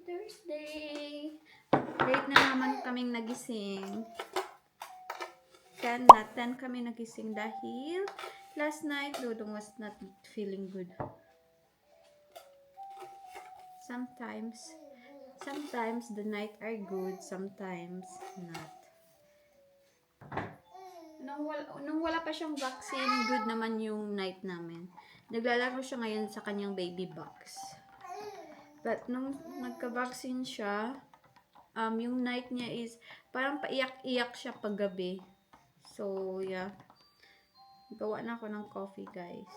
Thursday! Late na naman kaming nagising. 10 kami nagising dahil last night Dudong was not feeling good. Sometimes the night are good, sometimes not. Nung wala pa siyang vaccine, good naman yung night namin. Naglalaro siya ngayon sa kanyang baby box. But nung nagka-vaccine siya, yung night niya is parang paiyak-iyak siya paggabi. So, yeah. Gawa na ako ng coffee, guys.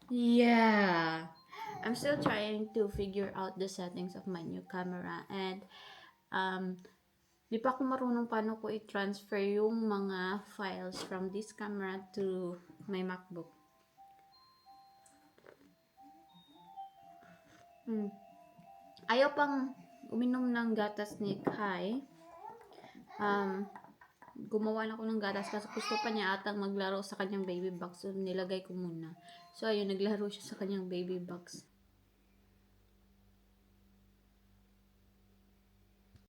Yeah. I'm still trying to figure out the settings of my new camera. And, di pa ako marunong paano ko i-transfer yung mga files from this camera to my MacBook. Ayaw pang uminom ng gatas ni Kai. Gumawa na ako ng gatas kasi gusto pa niya atang maglaro sa kanyang baby box. So, nilagay ko muna. So, ayun, naglaro siya sa kanyang baby box.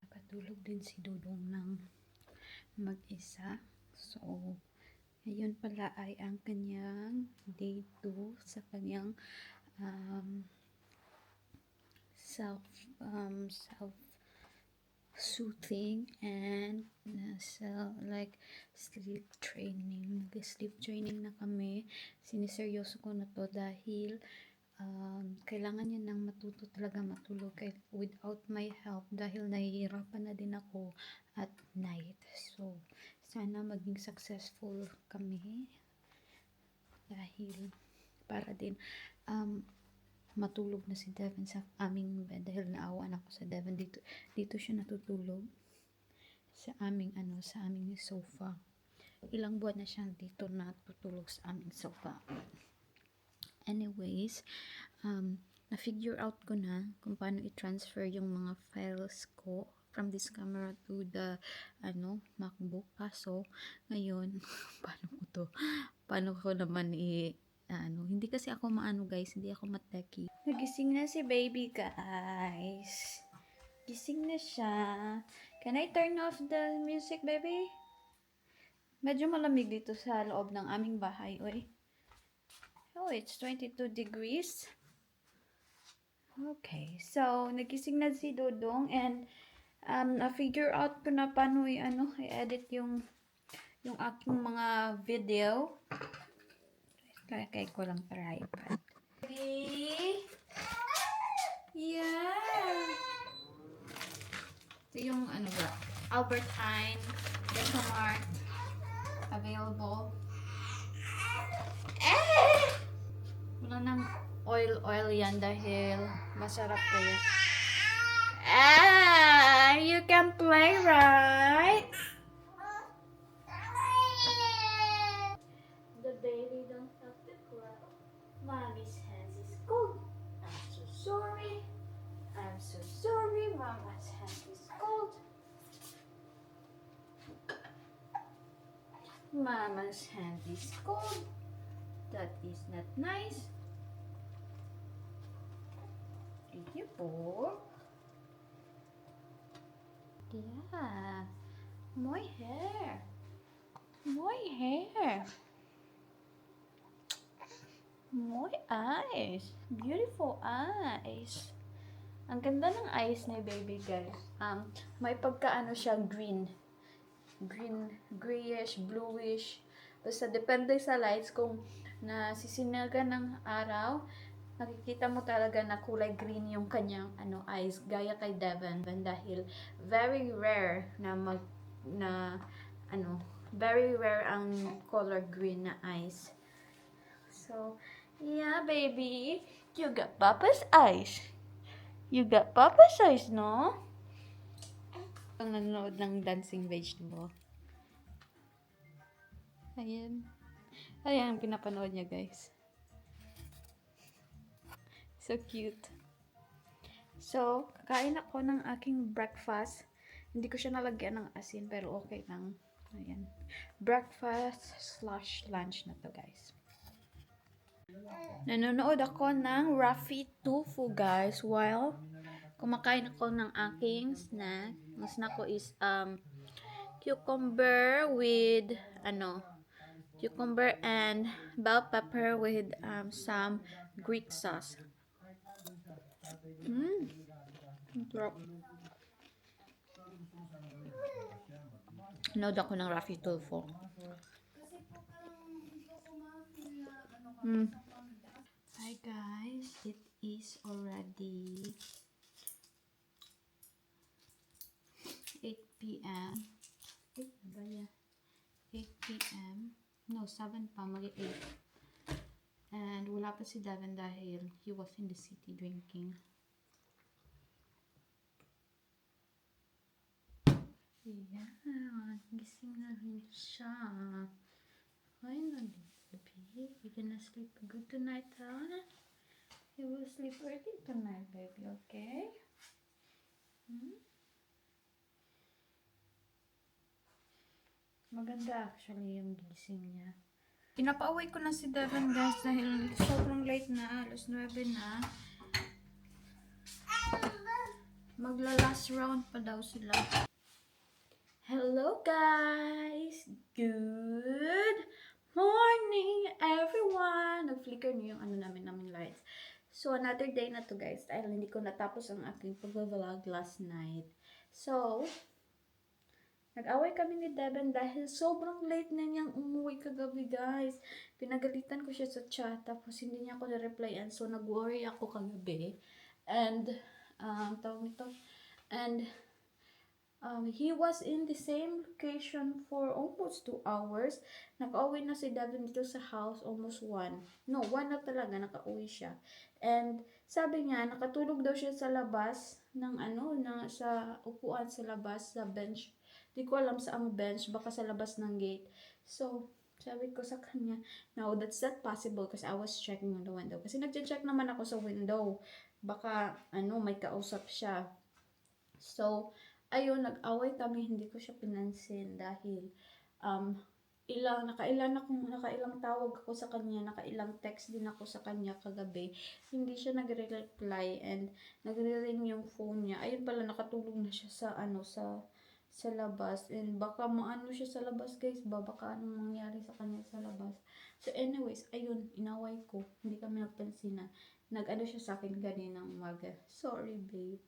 Nakatulog din si Dudong ng mag-isa. So, ayun pala ay ang kanyang day 2 sa kanyang self-soothing and like sleep training. Nag-sleep training na kami. Siniseryoso ko na to dahil kailangan niya nang matuto talaga matulog without my help dahil nahihirapan na din ako at night. So, sana maging successful kami dahil para din matulog na si Devin sa aming bed dahil naawan ako sa Devin. Dito siya natutulog sa aming sofa. Ilang buwan na siyang dito natutulog sa aming sofa. Anyways, na-figure out ko na kung paano i-transfer yung mga files ko from this camera to the MacBook. Kaso ngayon paano ko naman hindi kasi ako guys, hindi ako mateki. Nagising na si baby, guys. Gising na siya. Can I turn off the music, baby? Medyo malamig dito sa loob ng aming bahay, oy. Oh, it's 22 degrees. Okay, so nagising na si Dudong and na-figure out ko na paano i-edit yung aking mga video. Kaya ko lang tripod. Ready? Yeah. Ito yung Albertine Decamart available. Wala nang oil yan dahil masarap to yan. You can play, right? The baby don't have to cry. Mommy's hands is cold. I'm so sorry. I'm so sorry. Mama's hand is cold. Mama's hand is cold. That is not nice. Thank you po. Yeah. More hair. More hair. More eyes. Beautiful eyes. Ang ganda ng eyes ni baby, guys. May pagkaano siya green. Grayish, bluish. Basta depende sa lights kung nasisinagan ng araw, nakikita mo talaga na kulay green yung kanyang eyes, gaya kay Devin dahil very rare very rare ang color green na eyes. So, yeah, baby, you got Papa's eyes. You got Papa's eyes, no? Ang nanonood ng Dancing Vegetable. Ayan. Ayan ang pinapanood niya, guys. So cute. So, kakain ako ng aking breakfast. Hindi ko siya nalagyan ng asin, pero okay lang. Ayan. Breakfast/lunch na to, guys. Nanonood ako ng Raffy Tofu, guys, while kumakain ako ng aking snack. Ang snack ko is cucumber with cucumber and bell pepper with some Greek sauce. Sarap. Nod ako ng Raffy Tulfo. Hi guys, it is already 8 p.m. 8 p.m. No, 7 pa, mag-8. And wala pa si Devin dahil he was in the city drinking. Yeah, gising na rin siya. Finally, baby. You gonna sleep good tonight, huh? You will sleep early tonight, baby, okay? Maganda actually yung gising niya. Pinapa-away ko na si Devin guys dahil sobrang late na, alas 9 na. Magla-last round pa daw sila. Hello guys! Good morning everyone! Nag-flicker niyo yung namin lights. So another day na to guys dahil hindi ko natapos ang aking pag-vlog last night. So, nag-away kami ni Devin dahil sobrang late na niyang umuwi kagabi guys. Pinagalitan ko siya sa chat tapos hindi niya ako na-replyan. So nag-worry ako kagabi. And, he was in the same location for almost 2 hours. Naka-uwi na si Devin dito sa house almost 1. No, 1 na talaga naka-uwi siya. And sabi niya, nakatulog daw siya sa labas ng sa upuan sa labas, sa bench. Di ko alam sa ang bench, baka sa labas ng gate. So, sabi ko sa kanya, no, that's not possible kasi I was checking on the window. Kasi nag-check naman ako sa window. Baka, may kausap siya. So, ayun, nag-away kami, hindi ko siya pinansin dahil nakailang tawag ako sa kanya, nakailang text din ako sa kanya kagabi. Hindi siya nagre-reply and nagre-ring yung phone niya. Ayun pala, nakatulog na siya sa labas and baka maano siya sa labas guys baka anong mangyari sa kanya sa labas. So anyways, ayun, inaway ko, hindi kami nagpansinan. Nag-ano siya sa akin kaninang umaga, sorry babe.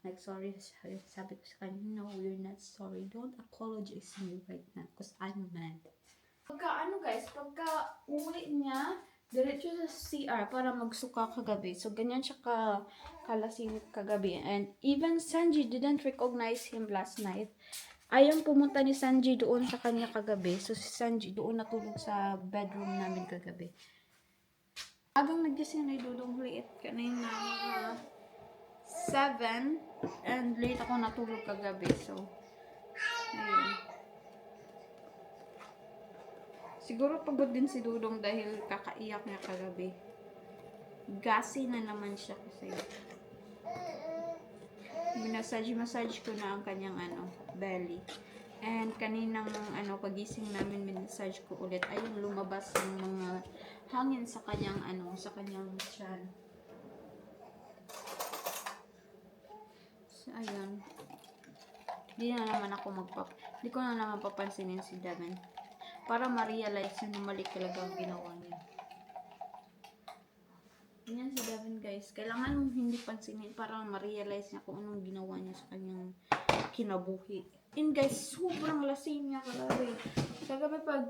Nag-sorry siya. Sabi ko sa kanya, no, you're not sorry. Don't apologize to me right now because I'm mad. Pagka uwi niya, diretso sa CR para magsuka kagabi. So, ganyan siya kalasing kagabi. And even Sanji didn't recognize him last night. Ayaw pumunta ni Sanji doon sa kanya kagabi. So, si Sanji doon natulog sa bedroom namin kagabi. Agang nagising na idudong liit kanina 7 and late ako natulog kagabi. So, ayun. Siguro pagod din si Dudong dahil kakaiyak niya kagabi. Gassy na naman siya kasi. Massage ko na ang kanyang belly. And kaninang pagising namin massage ko ulit ayun lumabas yung mga hangin sa kanyang tiyan. So, ayun. Hindi ko na naman papansinin si Devin. Para ma-realize yun na mali talaga ang ginawa niya. Ganyan si Devin guys. Kailangan mong hindi pansinin para ma-realize niya kung anong ginawa niya sa kanyang kinabuhi. And guys, sobrang lasing niya kagabi. Kagabi pag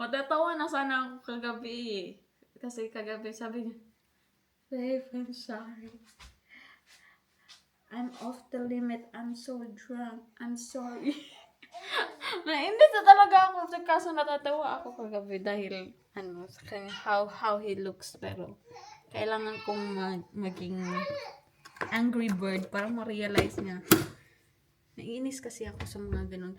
matatawa na sana ako kagabi. Kasi kagabi sabi niya, babe, I'm sorry. I'm off the limit. I'm so drunk. I'm sorry. Nainis na talaga ako. Kaso natatawa ako kagabi dahil sa kanya, how he looks. Pero kailangan kong maging angry bird para ma-realize niya. Naiinis kasi ako sa mga ganun.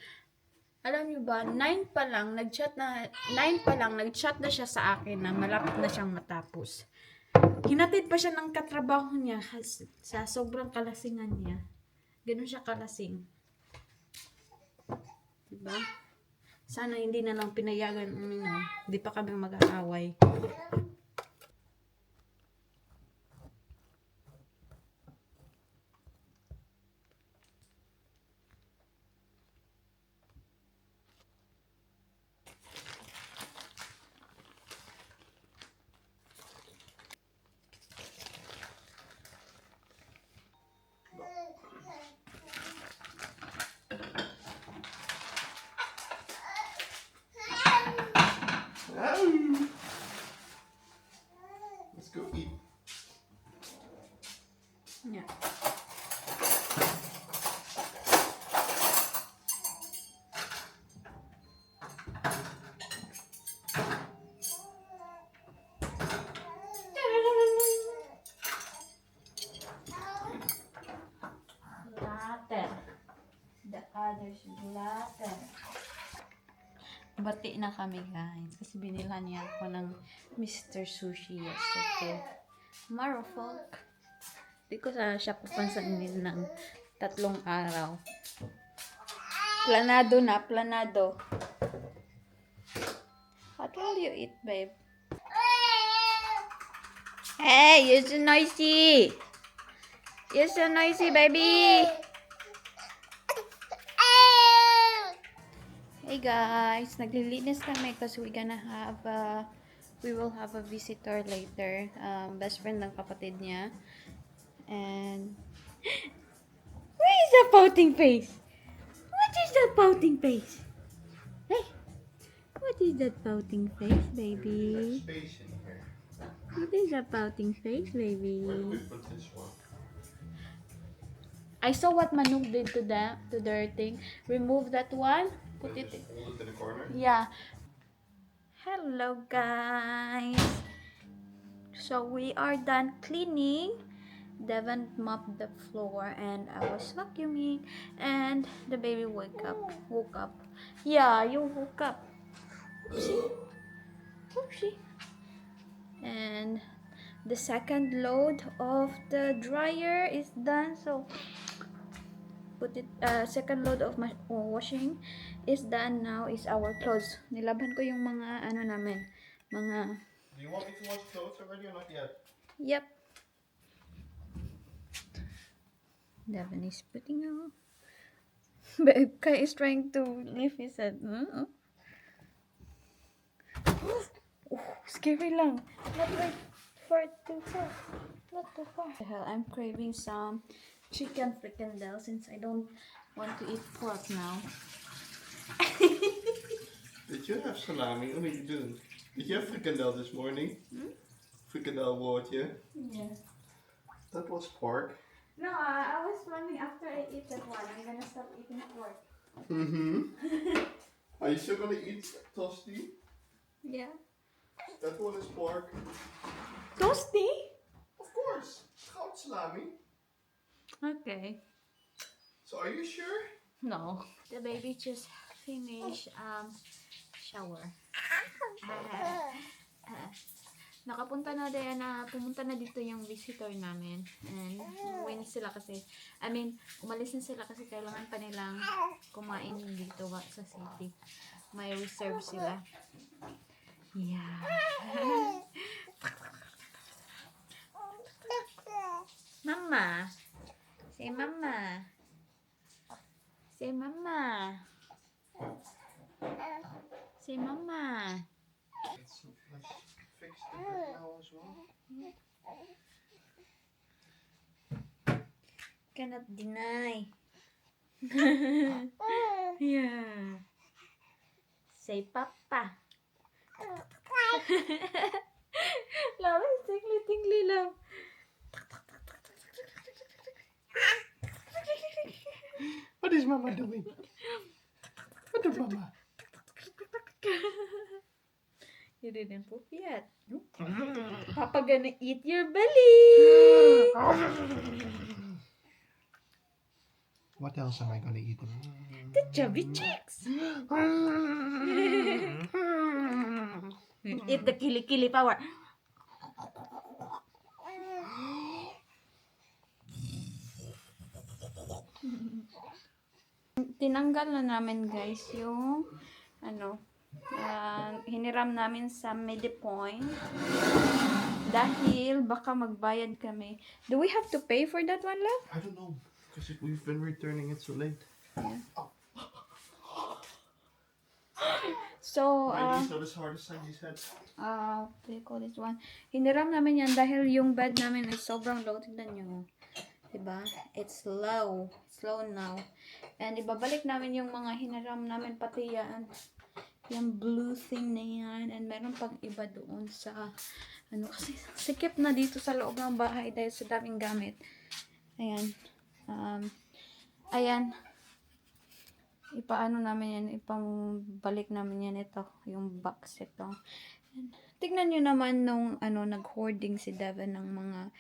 Alam niyo ba, 9 pa lang nag-chat na siya sa akin na malapit na siyang matapos. Hinatid pa siya ng katrabaho niya sa sobrang kalasingan niya. Ganun siya kalasing. Diba? Sana hindi na lang pinayagan uminom. Hindi pa kami mag-aaway. fish bladder. Bati na kami guys. Kasi binila niya ako ng Mr. Sushi yesterday. Marfolk. Di ko sana siya papansanin ng 3 araw. Planado na, planado. What will you eat, babe? Hey, you're so noisy. You're so noisy, baby. Hey guys, naglilinis kami kasi we will have a visitor later. Best friend ng kapatid niya. And where is that pouting face? What is that pouting face? Hey, what is that pouting face, baby? Space in here. What is that pouting face, baby? Where do we put this one? I saw what Manuk did to their thing. Remove that one. Put Then it. just hold it in the corner. Yeah. Hello guys. So we are done cleaning. Devon mopped the floor and I was vacuuming and the baby woke up. Yeah, you woke up. Oopsie. Oopsie. And the second load of the dryer is done, so put it second load of my washing is done. Now is our clothes. Nilaban ko yung mga ano namin, mga Do you want me to wash clothes already or not yet? yep. Devon is putting out. Babe Kai is trying to lift his head. Oh, scary lang. Not right far too far. Not too far. The hell, I'm craving some chicken fricandel since I don't want to eat pork now. Did you have salami? What did you do? Did you have frikandel this morning? Frikandel woordje. Yeah. That was pork. No, I was planning after I eat that one, I'm gonna stop eating pork. Mm-hmm. Are you still gonna eat tosti? Yeah. That one is pork. Toasty? Of course. Goud salami. Okay. So are you sure? No. The baby just finished shower. Pumunta na dito yung visitor namin. And umuwi na sila kasi, umalis na sila kasi kailangan pa nilang kumain dito sa city. May reserve sila. Yeah. Mama. Say mama. Say mama. Say mama. So let's fix the bed now as well. Cannot deny. Yeah. Say papa. Love is tingly love. What is mama doing? What is mama? You didn't poop yet. Papa gonna eat your belly. What else am I gonna eat? The chubby chicks. Eat the kili power. Tinanggal na namin guys yung hiniram namin sa Medipoint dahil baka magbayad kami. Do we have to pay for that one, love? I don't know, because we've been returning it so late. Yeah. So, Maybe it's not as hard as Sandy said. what do you call this one? Hiniram namin yan dahil yung bed namin is sobrang low. Tignan nyo. Diba? It's low. It's low now. And ibabalik namin yung mga hiniram namin pati yan. Yung blue thing na yan. And meron pang iba doon sa kasi sikip na dito sa loob ng bahay dahil sa daming gamit. Ayan. Ayan. Ipaano namin yan, ipang-balik namin yan ito, yung box ito. And, tignan nyo naman nung, nag-hoarding si Devon ng mga,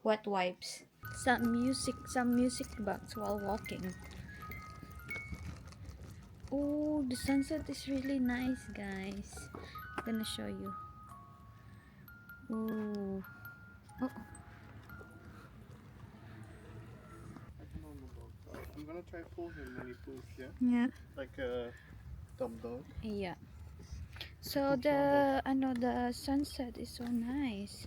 wet wipes. Some music box while walking. Oh, the sunset is really nice, guys. I'm gonna show you. Ooh. Oh. I'm gonna try pull him when he pulls, yeah? Yeah. Like a dumb dog. Yeah. So the sunset is so nice.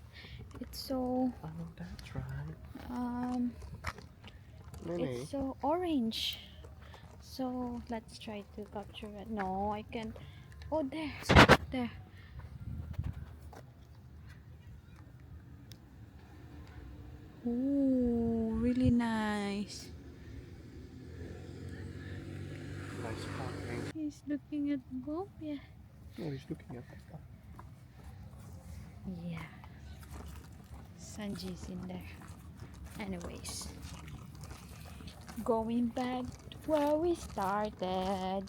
It's so Oh, that's right. Nene. it's so orange. So let's try to capture it. No, I can't. Oh, there. Ooh, really nice. Nice parking. He's looking at Bob. Yeah. Oh, he's looking at Papa. Yeah. Sanji's in there. Anyways, going back to where we started.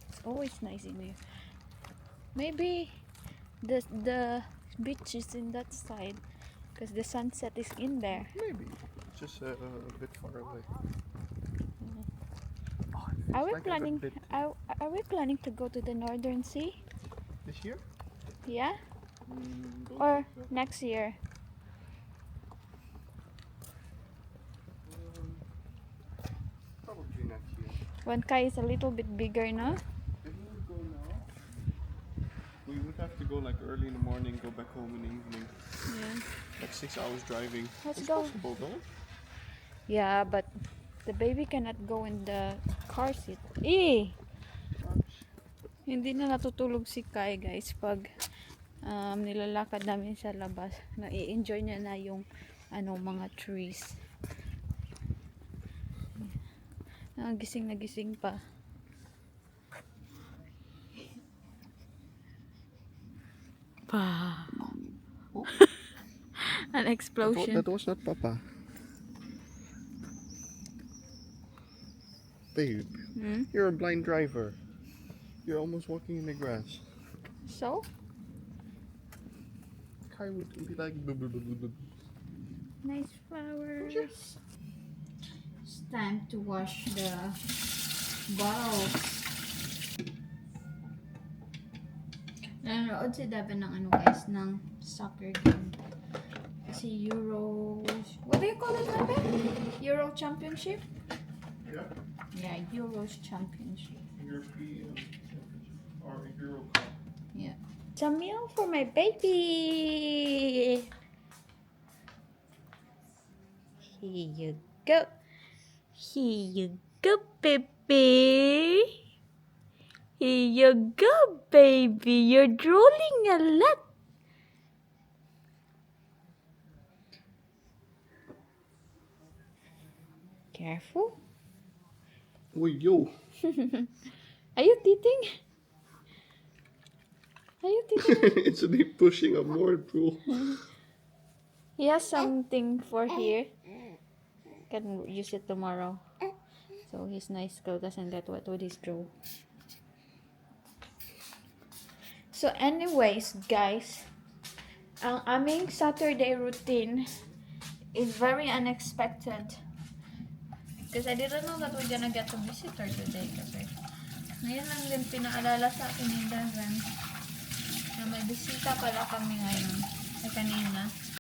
It's always nice in here. Maybe the beach is in that side because the sunset is in there. Maybe. Just a bit far away. Are we like a planning? bit- Are we planning to go to the Northern Sea? This year? Yeah, Don't or think so. next year? Probably next year. When Kai is a little bit bigger, no? If we would go now, we would have to go like early in the morning, go back home in the evening. Yeah. Like 6 hours driving. Let's It's go. possible though. Yeah, but the baby cannot go in the car seat. Eh! Hindi na natutulog si Kai, guys, pag nilalakad namin sa labas. Na-i-enjoy niya na yung mga trees. Gising na gising pa. Pa. Oh. An explosion. That was not Papa. Babe, Hmm? you're a blind driver. You're almost walking in the grass. So? Kai would be like, "Boo, boo, boo, boo, boo." Nice flowers. It's time to wash the bottles. Nanonood si Devin ng guys, ng soccer game. Kasi what do you call it, Devin? Euro Championship? Yeah, Yeah, Euros Championship. European or Euro Cup. Yeah. It's a meal for my baby. Here you go. Here you go, baby. Here you go, baby. You're drooling a lot. Careful. Oh, yo. Are you teething? Are you teething? It's a bit pushing up more, bro. He has something for here. Can use it tomorrow. So his nice girl doesn't get wet with his drool. So anyways, guys, ang aming Saturday routine is very unexpected. Because I didn't know that we're gonna get a visitor today. Kasi ngayon lang din pinaalala sa akin ni Devin na may bisita pala kami ngayon. Ay kanina